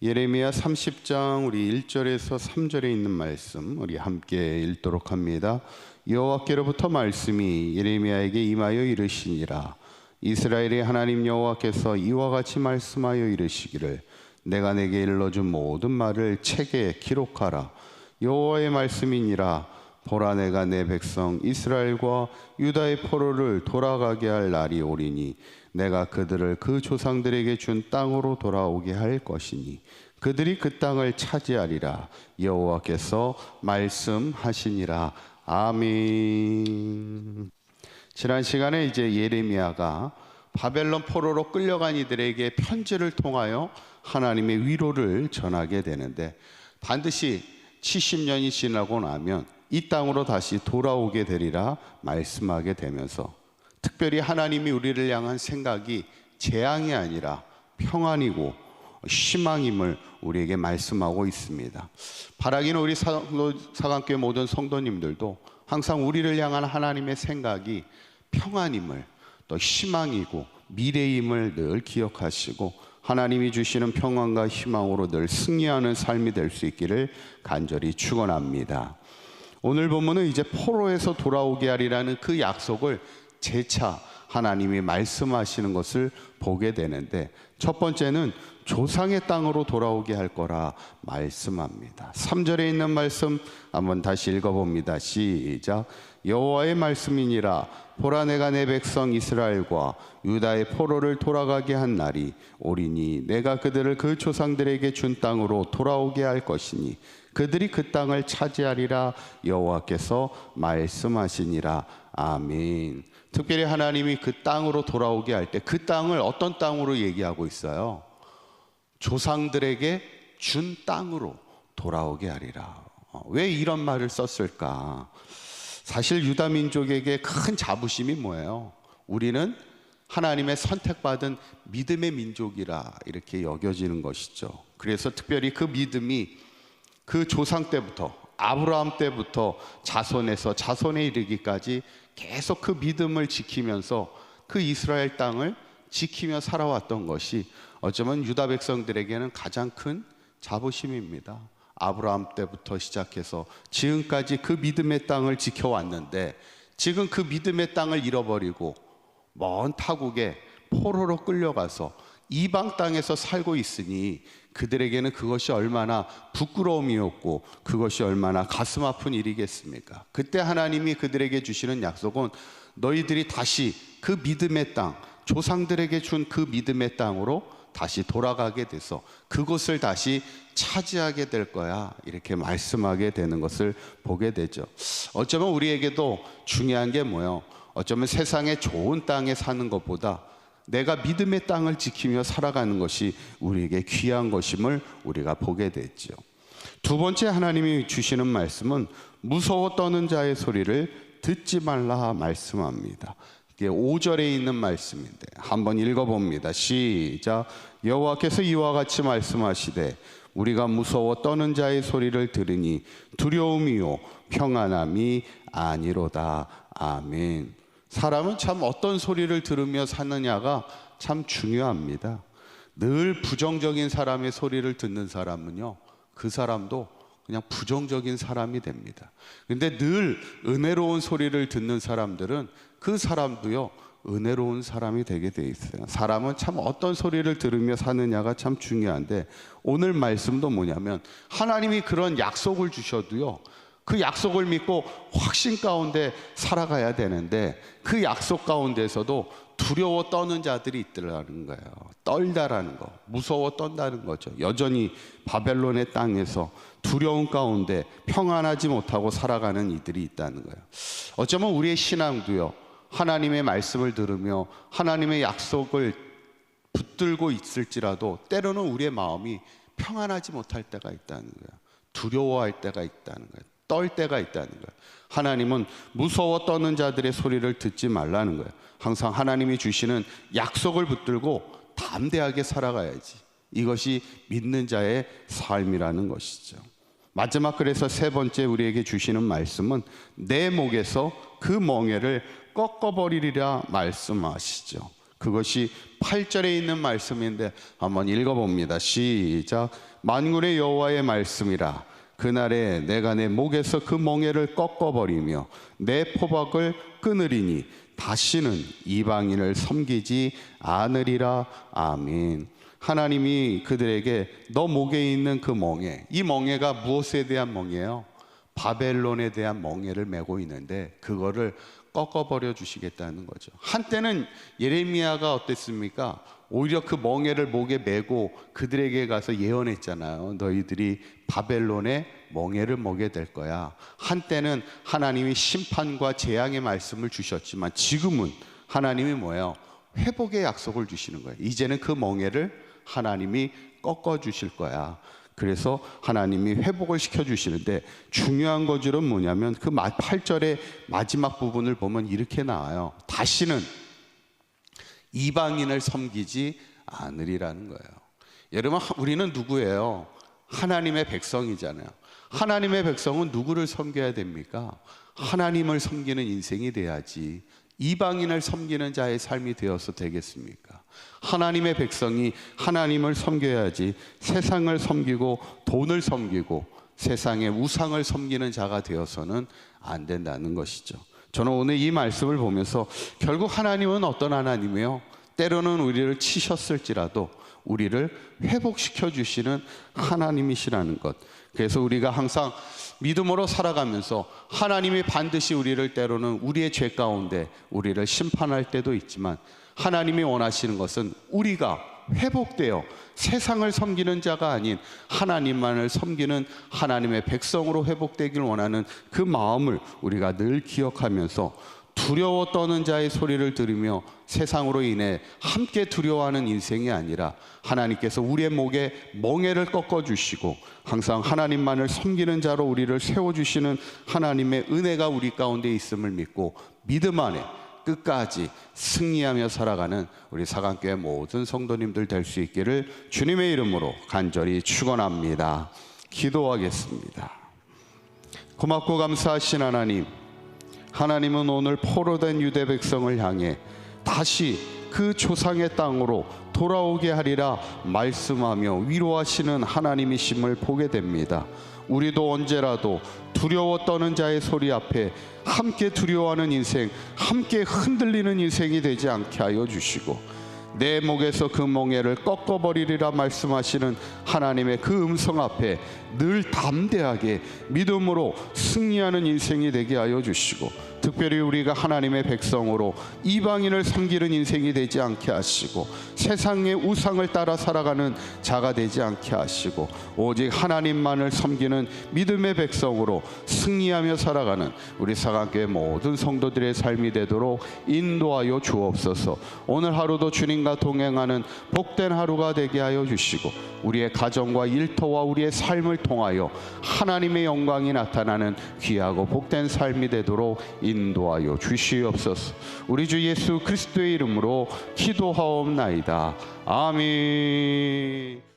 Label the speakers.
Speaker 1: 예레미야 30장 우리 1절에서 3절에 있는 말씀 우리 함께 읽도록 합니다. 여호와께로부터 말씀이 예레미야에게 임하여 이르시니라. 이스라엘의 하나님 여호와께서 이와 같이 말씀하여 이르시기를 내가 내게 일러준 모든 말을 책에 기록하라. 여호와의 말씀이니라. 보라, 내가 내 백성 이스라엘과 유다의 포로를 돌아가게 할 날이 오리니 내가 그들을 그 조상들에게 준 땅으로 돌아오게 할 것이니 그들이 그 땅을 차지하리라. 여호와께서 말씀하시니라. 아멘. 지난 시간에 이제 예레미야가 바벨론 포로로 끌려간 이들에게 편지를 통하여 하나님의 위로를 전하게 되는데, 반드시 70년이 지나고 나면 이 땅으로 다시 돌아오게 되리라 말씀하게 되면서, 특별히 하나님이 우리를 향한 생각이 재앙이 아니라 평안이고 희망임을 우리에게 말씀하고 있습니다. 바라기는 우리 사강교회 모든 성도님들도 항상 우리를 향한 하나님의 생각이 평안임을, 또 희망이고 미래임을 늘 기억하시고 하나님이 주시는 평안과 희망으로 늘 승리하는 삶이 될 수 있기를 간절히 축원합니다. 오늘 본문은 이제 포로에서 돌아오게 하리라는 그 약속을 재차 하나님이 말씀하시는 것을 보게 되는데, 첫 번째는 조상의 땅으로 돌아오게 할 거라 말씀합니다. 3절에 있는 말씀 한번 다시 읽어봅니다. 시작. 여호와의 말씀이니라. 보라, 내가 내 백성 이스라엘과 유다의 포로를 돌아가게 한 날이 오리니 내가 그들을 그 조상들에게 준 땅으로 돌아오게 할 것이니 그들이 그 땅을 차지하리라. 여호와께서 말씀하시니라. 아멘. 특별히 하나님이 그 땅으로 돌아오게 할 때 그 땅을 어떤 땅으로 얘기하고 있어요? 조상들에게 준 땅으로 돌아오게 하리라. 왜 이런 말을 썼을까? 사실 유다 민족에게 큰 자부심이 뭐예요? 우리는 하나님의 선택받은 믿음의 민족이라 이렇게 여겨지는 것이죠. 그래서 특별히 그 믿음이 그 조상 때부터, 아브라함 때부터 자손에서 자손에 이르기까지 계속 그 믿음을 지키면서 그 이스라엘 땅을 지키며 살아왔던 것이 어쩌면 유다 백성들에게는 가장 큰 자부심입니다. 아브라함 때부터 시작해서 지금까지 그 믿음의 땅을 지켜왔는데, 지금 그 믿음의 땅을 잃어버리고 먼 타국에 포로로 끌려가서 이방 땅에서 살고 있으니 그들에게는 그것이 얼마나 부끄러움이었고 그것이 얼마나 가슴 아픈 일이겠습니까? 그때 하나님이 그들에게 주시는 약속은 너희들이 다시 그 믿음의 땅, 조상들에게 준 그 믿음의 땅으로 다시 돌아가게 돼서 그곳을 다시 차지하게 될 거야, 이렇게 말씀하게 되는 것을 보게 되죠. 어쩌면 우리에게도 중요한 게 뭐예요? 어쩌면 세상의 좋은 땅에 사는 것보다 내가 믿음의 땅을 지키며 살아가는 것이 우리에게 귀한 것임을 우리가 보게 됐죠. 두 번째 하나님이 주시는 말씀은 무서워 떠는 자의 소리를 듣지 말라 말씀합니다. 이게 5절에 있는 말씀인데 한번 읽어봅니다. 시작. 여호와께서 이와 같이 말씀하시되 우리가 무서워 떠는 자의 소리를 들으니 두려움이요 평안함이 아니로다. 아멘. 사람은 참 어떤 소리를 들으며 사느냐가 참 중요합니다. 늘 부정적인 사람의 소리를 듣는 사람은요, 그 사람도 그냥 부정적인 사람이 됩니다. 근데 늘 은혜로운 소리를 듣는 사람들은 그 사람도요, 은혜로운 사람이 되게 돼 있어요. 사람은 참 어떤 소리를 들으며 사느냐가 참 중요한데, 오늘 말씀도 뭐냐면 하나님이 그런 약속을 주셔도요, 그 약속을 믿고 확신 가운데 살아가야 되는데 그 약속 가운데서도 두려워 떠는 자들이 있더라는 거예요. 떨다라는 거, 무서워 떤다는 거죠. 여전히 바벨론의 땅에서 두려움 가운데 평안하지 못하고 살아가는 이들이 있다는 거예요. 어쩌면 우리의 신앙도요, 하나님의 말씀을 들으며 하나님의 약속을 붙들고 있을지라도 때로는 우리의 마음이 평안하지 못할 때가 있다는 거예요. 두려워할 때가 있다는 거예요. 떨 때가 있다는 거예요. 하나님은 무서워 떠는 자들의 소리를 듣지 말라는 거예요. 항상 하나님이 주시는 약속을 붙들고 담대하게 살아가야지. 이것이 믿는 자의 삶이라는 것이죠. 마지막, 그래서 세 번째 우리에게 주시는 말씀은 내 목에서 그 멍에를 꺾어버리리라 말씀하시죠. 그것이 8절에 있는 말씀인데 한번 읽어봅니다. 시작. 만군의 여호와의 말씀이라. 그날에 내가 내 목에서 그 멍에를 꺾어버리며 내 포박을 끊으리니 다시는 이방인을 섬기지 않으리라. 아멘. 하나님이 그들에게 너 목에 있는 그 멍에, 이 멍에가 무엇에 대한 멍에예요? 바벨론에 대한 멍에를 메고 있는데 그거를 꺾어버려 주시겠다는 거죠. 한때는 예레미야가 어땠습니까? 오히려 그 멍에를 목에 메고 그들에게 가서 예언했잖아요. 너희들이 바벨론의 멍에를 먹게 될 거야. 한때는 하나님이 심판과 재앙의 말씀을 주셨지만 지금은 하나님이 뭐예요? 회복의 약속을 주시는 거예요. 이제는 그 멍에를 하나님이 꺾어 주실 거야. 그래서 하나님이 회복을 시켜주시는데 중요한 거줄은 뭐냐면 그 8절의 마지막 부분을 보면 이렇게 나와요. 다시는 이방인을 섬기지 않으리라는 거예요. 여러분, 우리는 누구예요? 하나님의 백성이잖아요. 하나님의 백성은 누구를 섬겨야 됩니까? 하나님을 섬기는 인생이 돼야지 이방인을 섬기는 자의 삶이 되어서 되겠습니까? 하나님의 백성이 하나님을 섬겨야지 세상을 섬기고 돈을 섬기고 세상의 우상을 섬기는 자가 되어서는 안 된다는 것이죠. 저는 오늘 이 말씀을 보면서 결국 하나님은 어떤 하나님이에요? 때로는 우리를 치셨을지라도 우리를 회복시켜 주시는 하나님이시라는 것. 그래서 우리가 항상 믿음으로 살아가면서 하나님이 반드시 우리를 때로는 우리의 죄 가운데 우리를 심판할 때도 있지만 하나님이 원하시는 것은 우리가 회복되어 세상을 섬기는 자가 아닌 하나님만을 섬기는 하나님의 백성으로 회복되길 원하는 그 마음을 우리가 늘 기억하면서 두려워 떠는 자의 소리를 들으며 세상으로 인해 함께 두려워하는 인생이 아니라 하나님께서 우리의 목에 멍에를 꺾어주시고 항상 하나님만을 섬기는 자로 우리를 세워주시는 하나님의 은혜가 우리 가운데 있음을 믿고 믿음 안에 끝까지 승리하며 살아가는 우리 사강교회 모든 성도님들 될 수 있기를 주님의 이름으로 간절히 축원합니다. 기도하겠습니다. 고맙고 감사하신 하나님, 하나님은 오늘 포로된 유대 백성을 향해 다시 그 조상의 땅으로 돌아오게 하리라 말씀하며 위로하시는 하나님이심을 보게 됩니다. 우리도 언제라도 두려워 떠는 자의 소리 앞에 함께 두려워하는 인생, 함께 흔들리는 인생이 되지 않게 하여 주시고 내 목에서 그 멍에를 꺾어버리리라 말씀하시는 하나님의 그 음성 앞에 늘 담대하게 믿음으로 승리하는 인생이 되게 하여 주시고 특별히 우리가 하나님의 백성으로 이방인을 섬기는 인생이 되지 않게 하시고 세상의 우상을 따라 살아가는 자가 되지 않게 하시고 오직 하나님만을 섬기는 믿음의 백성으로 승리하며 살아가는 우리 사강교회 모든 성도들의 삶이 되도록 인도하여 주옵소서. 오늘 하루도 주님과 동행하는 복된 하루가 되게 하여 주시고 우리의 가정과 일터와 우리의 삶을 통하여 하나님의 영광이 나타나는 귀하고 복된 삶이 되도록 인도하여 주시옵소서. 우리 주 예수 그리스도의 이름으로 기도하옵나이다. 아멘.